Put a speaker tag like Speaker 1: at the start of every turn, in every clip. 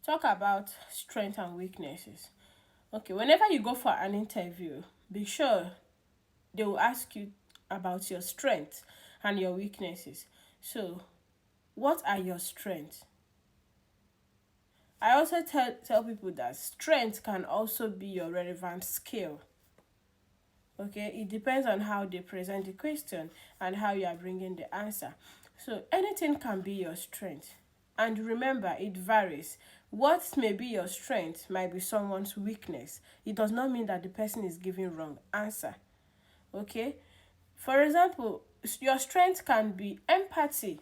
Speaker 1: talk about strengths and weaknesses. Okay, whenever you go for an interview, be sure they will ask you about your strengths and your weaknesses. So, what are your strengths? I also tell people that strength can also be your relevant skill. Okay, it depends on how they present the question and how you are bringing the answer. So anything can be your strength. And remember, it varies. What may be your strength might be someone's weakness. It does not mean that the person is giving wrong answer. Okay, for example, your strength can be empathy.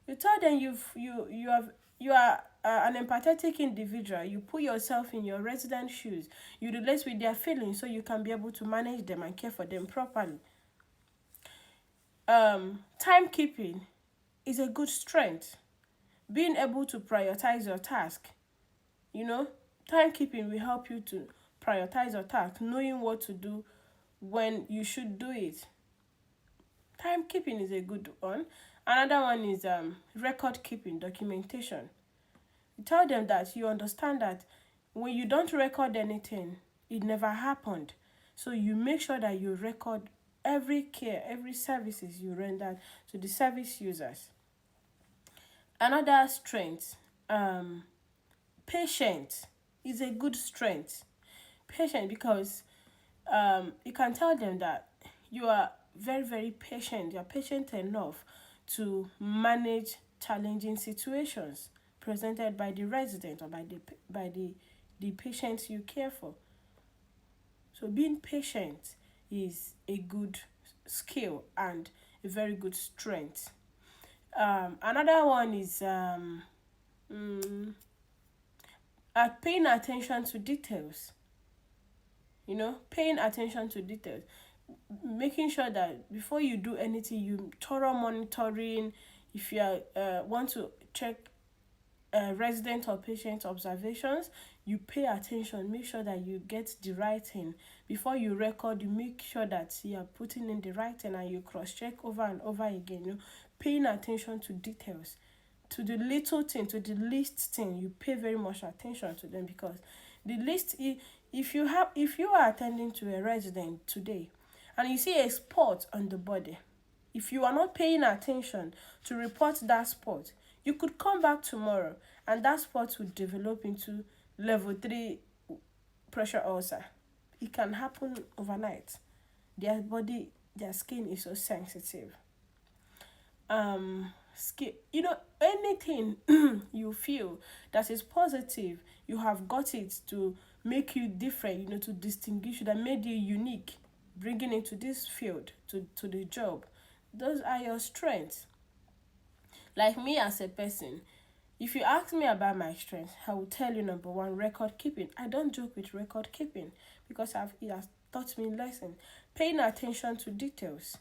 Speaker 1: You tell them you are an empathetic individual. You put yourself in your resident's shoes. You relate with their feelings so you can be able to manage them and care for them properly. Timekeeping is a good strength. Being able to prioritize your task. You know, timekeeping will help you to prioritize your task, knowing what to do when you should do it. Timekeeping is a good one. Another one is record keeping, documentation. You tell them that you understand that when you don't record anything, it never happened. So you make sure that you record every care, every services you render to the service users. Another strength, patient is a good strength. Patient because you can tell them that you are very, very patient. You're patient enough to manage challenging situations presented by the resident or by the patients you care for. So being patient is a good skill and a very good strength. Another one is paying attention to details. Paying attention to details, making sure that before you do anything, you thorough monitoring. If you want to check resident or patient observations, you pay attention, make sure that you get the right thing. Before you record, you make sure that you are putting in the right thing and you cross check over and over again. Paying attention to details, to the little thing, to the least thing, you pay very much attention to them, because the least, if you are attending to a resident today and you see a spot on the body, if you are not paying attention to report that spot, you could come back tomorrow and that spot would develop into level 3 pressure ulcer. It can happen overnight. Their skin is so sensitive. Skin, anything you feel that is positive, you have got it to make you different, to distinguish you, that made you unique, bringing into this field, to the job. Those are your strengths. Like me as a person, if you ask me about my strengths, I will tell you number one, record keeping. I don't joke with record keeping because it has taught me lesson. Paying attention to details.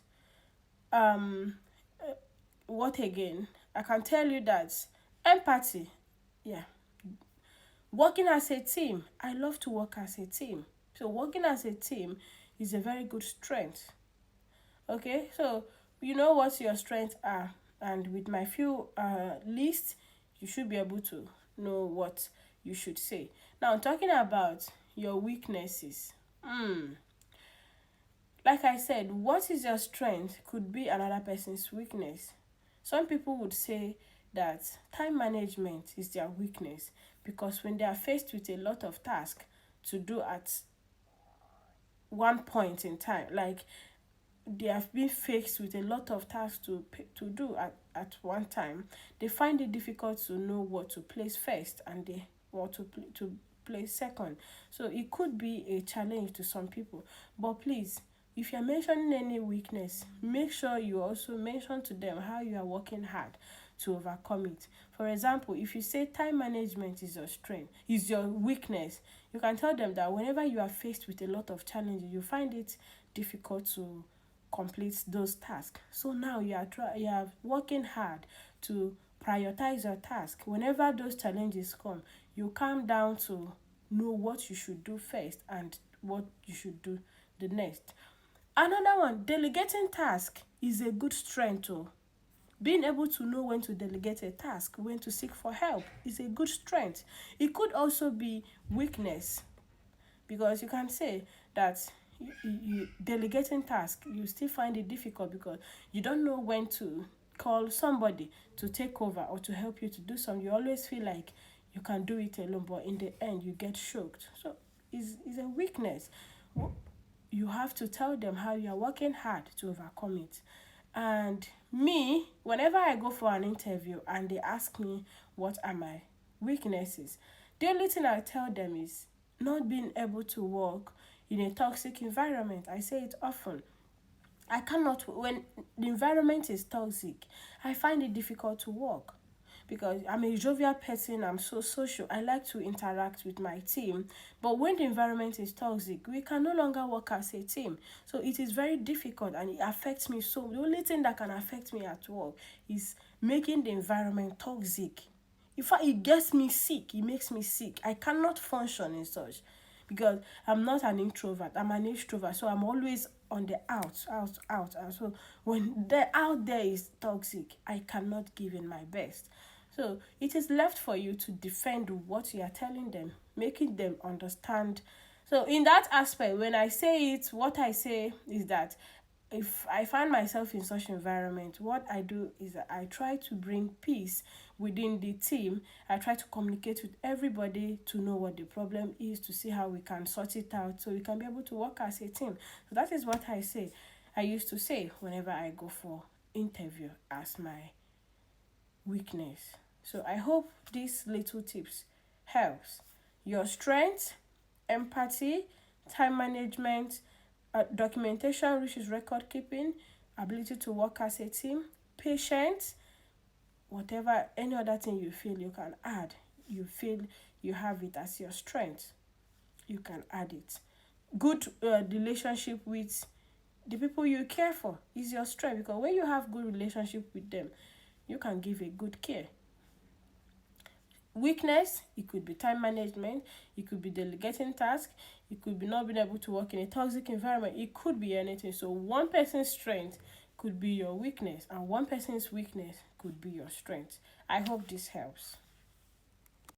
Speaker 1: Um, what again? I can tell you that empathy. Yeah, working as a team. I love to work as a team. So working as a team is a very good strength. Okay, so you know what your strengths are, and with my few list, you should be able to know what you should say. Now, talking about your weaknesses. Like I said, what is your strength could be another person's weakness. Some people would say that time management is their weakness, because when they are faced with a lot of tasks to do at one point in time, like they have been faced with a lot of tasks to do at one time, they find it difficult to know what to place first and they want to place second. So it could be a challenge to some people. But please, if you're mentioning any weakness, make sure you also mention to them how you are working hard to overcome it. For example, if you say time management is your strength, is your weakness, you can tell them that whenever you are faced with a lot of challenges, you find it difficult to complete those tasks. So now you are working hard to prioritize your task. Whenever those challenges come, you calm down to know what you should do first and what you should do the next. Another one, delegating task is a good strength too. Being able to know when to delegate a task, when to seek for help is a good strength. It could also be weakness, because you can say that you delegating task, you still find it difficult because you don't know when to call somebody to take over or to help you to do something. You always feel like you can do it alone, but in the end you get choked. So it's a weakness. You have to tell them how you are working hard to overcome it. And me, whenever I go for an interview and they ask me what are my weaknesses, the only thing I tell them is not being able to work in a toxic environment. I say it often. I cannot, when the environment is toxic, I find it difficult to work because I'm a jovial person, I'm so social, I like to interact with my team. But when the environment is toxic, we can no longer work as a team. So it is very difficult and it affects me. So the only thing that can affect me at work is making the environment toxic. In fact, it gets me sick, it makes me sick. I cannot function in such because I'm not an introvert, I'm an extrovert. So I'm always on the out. And so when the out there is toxic, I cannot give in my best. So it is left for you to defend what you are telling them, making them understand. So in that aspect, when I say it, what I say is that if I find myself in such environment, what I do is that I try to bring peace within the team. I try to communicate with everybody to know what the problem is, to see how we can sort it out so we can be able to work as a team. So that is what I used to say whenever I go for interview as my weakness. So I hope these little tips helps. Your strength, empathy, time management, documentation, which is record keeping, ability to work as a team, patience, whatever, any other thing you feel you can add, you feel you have it as your strength, you can add it. Good relationship with the people you care for is your strength, because when you have good relationship with them, you can give a good care. Weakness, it could be time management, it could be delegating tasks, it could be not being able to work in a toxic environment, it could be anything. So one person's strength could be your weakness and one person's weakness could be your strength. I hope this helps.